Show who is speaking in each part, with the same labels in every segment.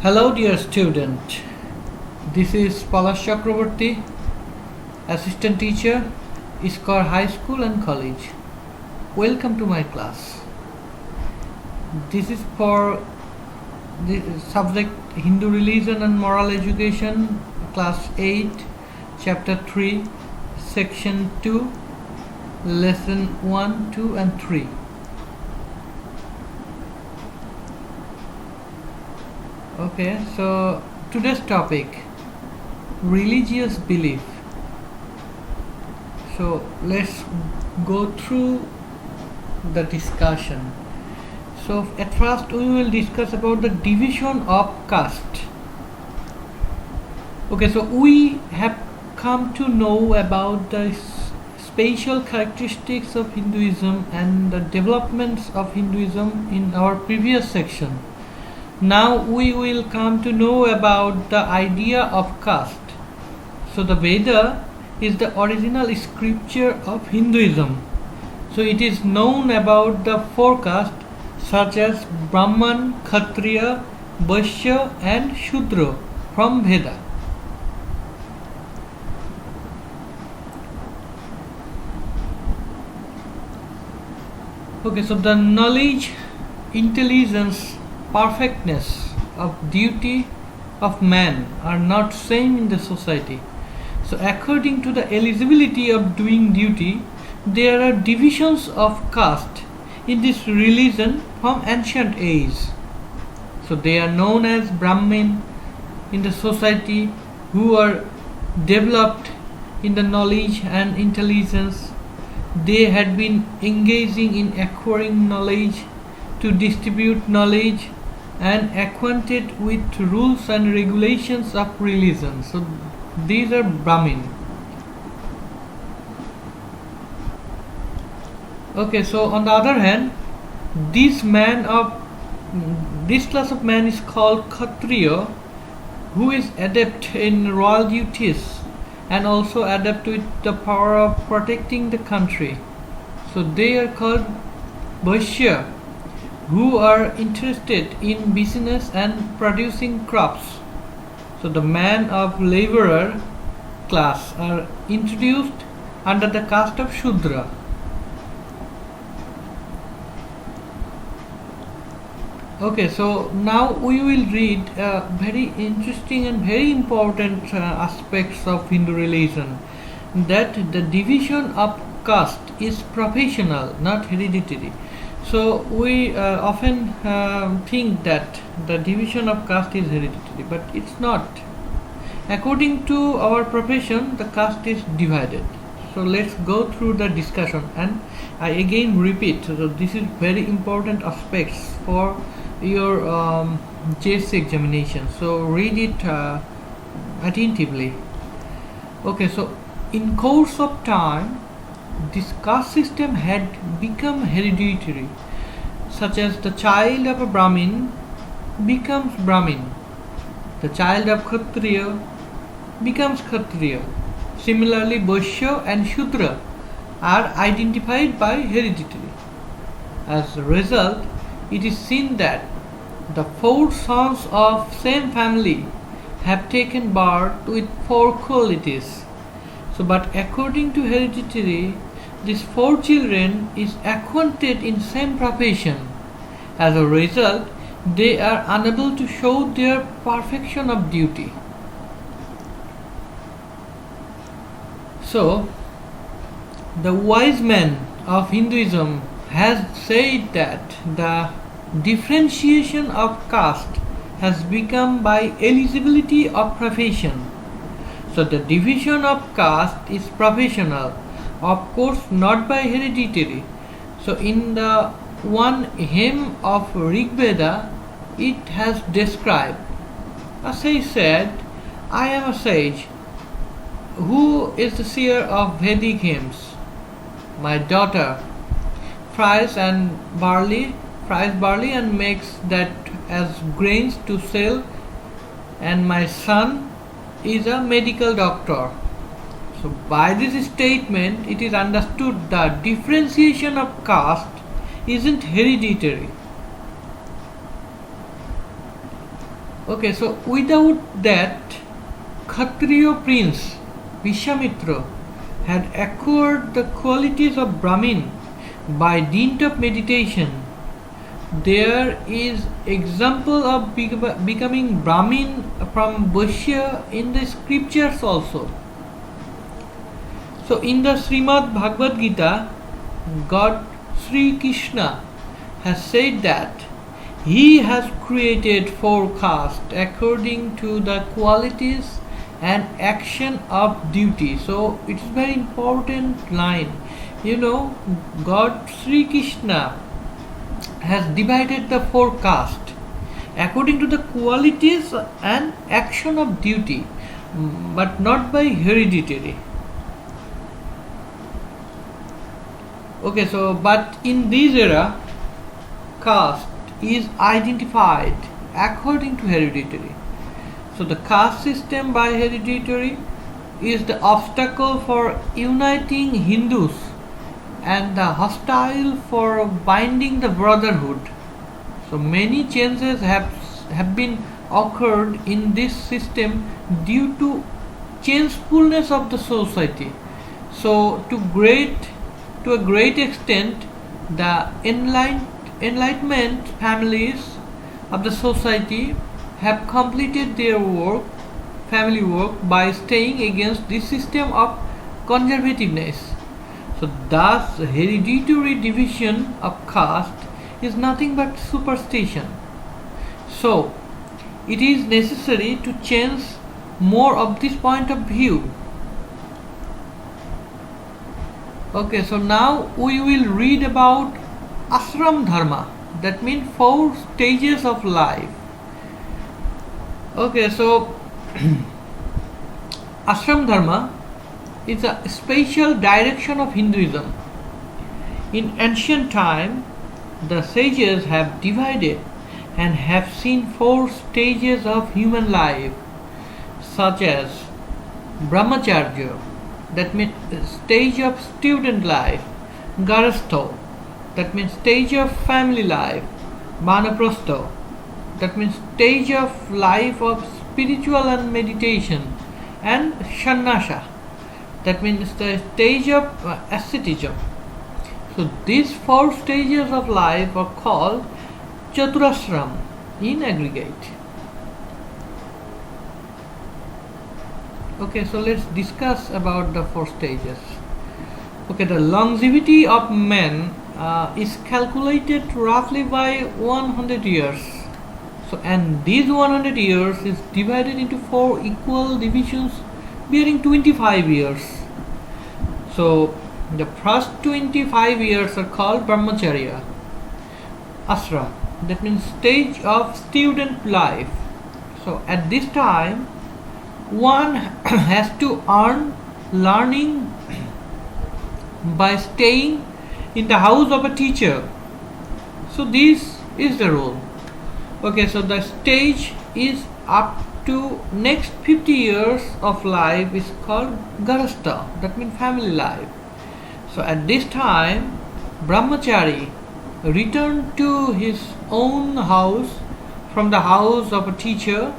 Speaker 1: Hello dear student, this is Palash Chakraborty, assistant teacher, Iskar High School and College. Welcome to my class. This is for the subject Hindu Religion and Moral Education, class 8, chapter 3, section 2, lesson 1, 2 and 3. Okay, so today's topic, religious belief. So let's go through the discussion. So at first we will discuss about the division of caste. Okay, so we have come to know about the special characteristics of Hinduism and the developments of Hinduism in our previous section. Now we will come to know about the idea of caste. So the Veda is the original scripture of Hinduism. So it is known about the four castes such as Brahman, Kshatriya, Vaishya and Shudra from Veda. Okay, so the knowledge, intelligence, perfectness of duty of man are not same in the society. So according to the eligibility of doing duty, there are divisions of caste in this religion from ancient age. So they are known as Brahmin in the society, who are developed in the knowledge and intelligence. They had been engaging in acquiring knowledge, to distribute knowledge and acquainted with rules and regulations of religion. So these are Brahmin. Okay, so on the other hand, this class of man is called Kshatriya, who is adept in royal duties and also adept with the power of protecting the country. So they are called Vaishya, who are interested in business and producing crops. So the man of laborer class are introduced under the caste of Shudra. Okay, so now we will read very interesting and very important aspects of Hindu religion, that the division of caste is professional, not hereditary. So we often think that the division of caste is hereditary, but it's not. According to our profession, the caste is divided. So let's go through the discussion, and I again repeat, so this is very important aspects for your JSC examination. So read it attentively. Okay, so in course of time, this caste system had become hereditary, such as the child of a Brahmin becomes Brahmin, the child of Kshatriya becomes Kshatriya. Similarly, Vaishya and Shudra are identified by heredity. As a result, it is seen that the four sons of same family have taken birth with four qualities. So, but according to hereditary, these four children is acquainted in same profession. As a result, they are unable to show their perfection of duty. So, the wise man of Hinduism has said that the differentiation of caste has become by eligibility of profession. So the division of caste is professional, of course not by hereditary. So in the one hymn of Rig Veda, it has described, a sage said, I am a sage. Who is the seer of Vedic hymns? My daughter fries barley and makes that as grains to sell, and my son is a medical doctor. So by this statement, it is understood that differentiation of caste isn't hereditary. Okay, so without that, Kshatriya prince Vishwamitra had acquired the qualities of Brahmin by dint of meditation. There is example of becoming Brahmin from Vaishya in the scriptures also. So in the Srimad Bhagavad Gita, God Sri Krishna has said that He has created four castes according to the qualities and action of duty. So it's very important line. You know, God Sri Krishna has divided the four castes according to the qualities and action of duty, but not by hereditary. Okay, so but in this era, caste is identified according to hereditary. So the caste system by hereditary is the obstacle for uniting Hindus and the hostile for binding the brotherhood. So many changes have been occurred in this system due to changefulness of the society. So to a great extent, the enlightenment families of the society have completed their family work, by staying against this system of conservativeness. So thus hereditary division of caste is nothing but superstition. So it is necessary to change more of this point of view. Okay, so now we will read about ashram dharma, that means four stages of life. Okay, so ashram dharma is a special direction of Hinduism. In ancient time, the sages have divided and have seen four stages of human life, such as brahmacharya, that means stage of student life; garastho, that means stage of family life; vanaprastho, that means stage of life of spiritual and meditation; and sannyasa, that means the stage of asceticism. So these four stages of life are called chaturashram in aggregate. Okay, so let's discuss about the four stages. Okay, the longevity of man is calculated roughly by 100 years. So, and these 100 years is divided into four equal divisions bearing 25 years. So the first 25 years are called brahmacharya, ashram, that means stage of student life. So at this time, one has to earn learning by staying in the house of a teacher. So this is the rule. Okay, so the stage is up to next 50 years of life is called garastha, that means family life. So at this time, brahmachari returned to his own house from the house of a teacher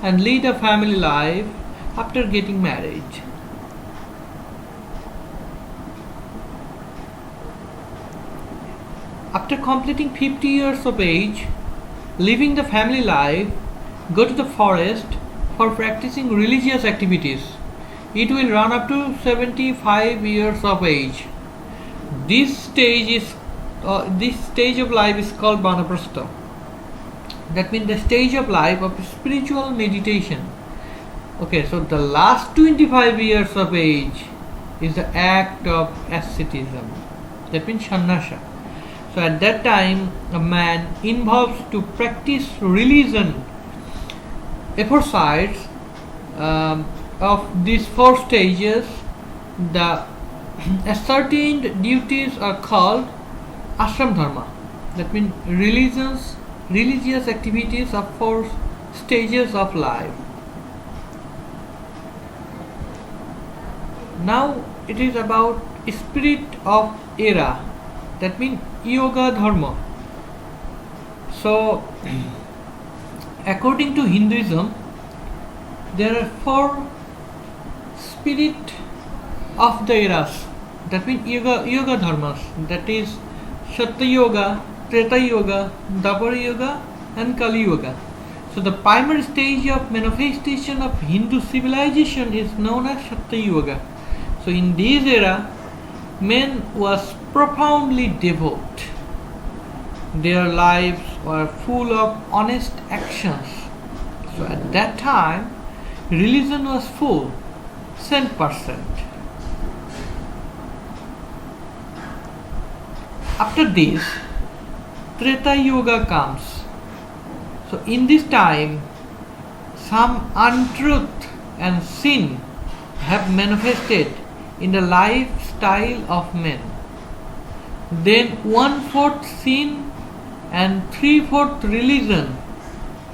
Speaker 1: and lead a family life after getting married. After completing 50 years of age, leaving the family life, go to the forest for practicing religious activities. It will run up to 75 years of age. This stage of life is called vanaprastha. That means the stage of life of spiritual meditation. Okay, so the last 25 years of age is the act of asceticism. That means sannyasa. So at that time, a man involves to practice religion efforts of these four stages. The ascertained duties are called ashram dharma. That means religious activities of four stages of life. Now it is about spirit of era. That means yoga dharma. So According to Hinduism, there are four spirit of the eras. That means yoga dharmas. That is Satya Yoga, Treta Yoga, Dwapara Yoga, and Kali Yoga. So the primary stage of manifestation of Hindu civilization is known as Satya Yoga. So in this era, man was profoundly devout. Their lives were full of honest actions. So at that time, religion was full, 100%. After this, Treta Yoga comes. So in this time, some untruth and sin have manifested in the lifestyle of men. Then 1/4 sin and 3/4 religion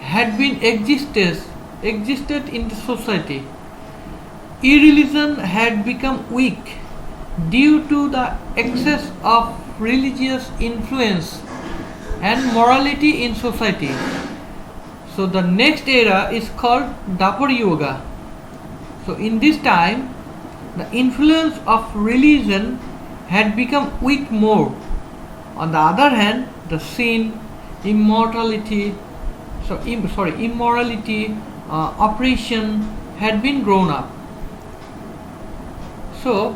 Speaker 1: had been existed in the society. Irreligion had become weak due to the excess of religious influence and morality in society. So the next era is called Dwapara Yoga. So in this time, the influence of religion had become weak more. On the other hand, the sin, immorality, oppression had been grown up. So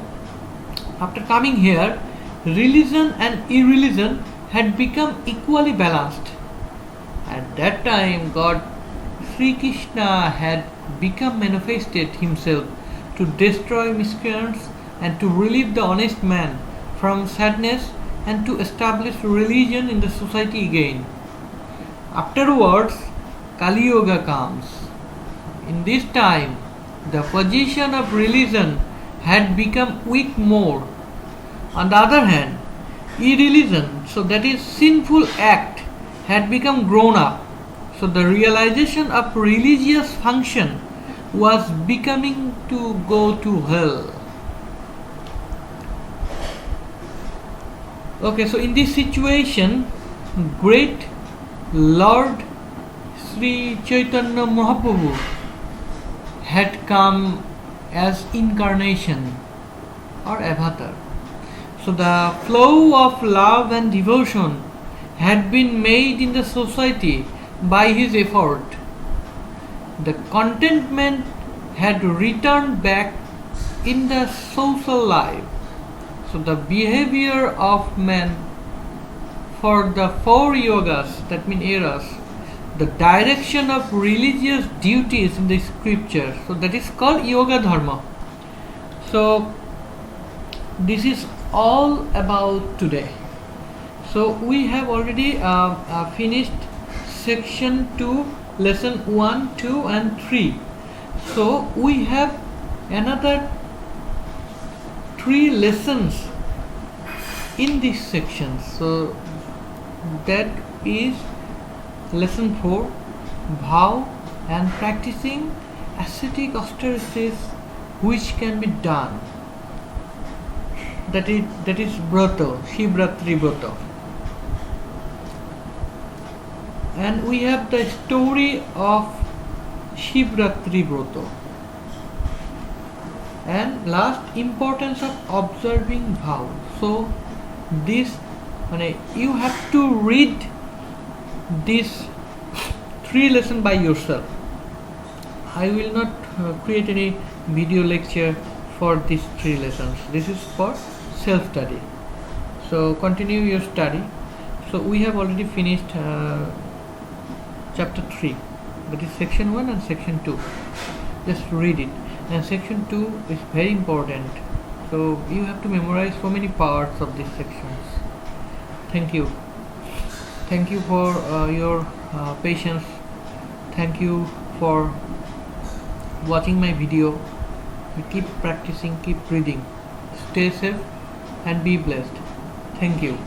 Speaker 1: after coming here, religion and irreligion had become equally balanced. At that time, God Sri Krishna had become manifested himself to destroy miscreants and to relieve the honest man from sadness and to establish religion in the society again. Afterwards, Kali Yoga comes. In this time, the position of religion had become weak more. On the other hand, irreligion, so that is sinful act, had become grown up. So the realization of religious function was becoming to go to hell. Okay, so in this situation, great Lord Sri Chaitanya Mahaprabhu had come as incarnation or avatar. So the flow of love and devotion had been made in the society by his effort. The contentment had returned back in the social life. So the behavior of man for the four yogas, that means eras, the direction of religious duties in the scripture, so that is called yoga dharma. So this is all about today. So we have already finished section 2, lesson 1, 2 and 3. So we have another 3 lessons in this section. So that is lesson 4, Bhav and practicing ascetic austerities which can be done. That is Brata, Shivratri Brata. And we have the story of Shivratri Brata. And last, importance of observing Bhav. So this, you have to read this 3 lessons by yourself. I will not create any video lecture for these 3 lessons. This is for self-study. So continue your study. So we have already finished chapter 3, that is section 1 and section 2. Just read it. And section 2 is very important. So you have to memorize so many parts of these sections. Thank you. Thank you for your patience. Thank you for watching my video. You keep practicing, keep reading. Stay safe and be blessed. Thank you.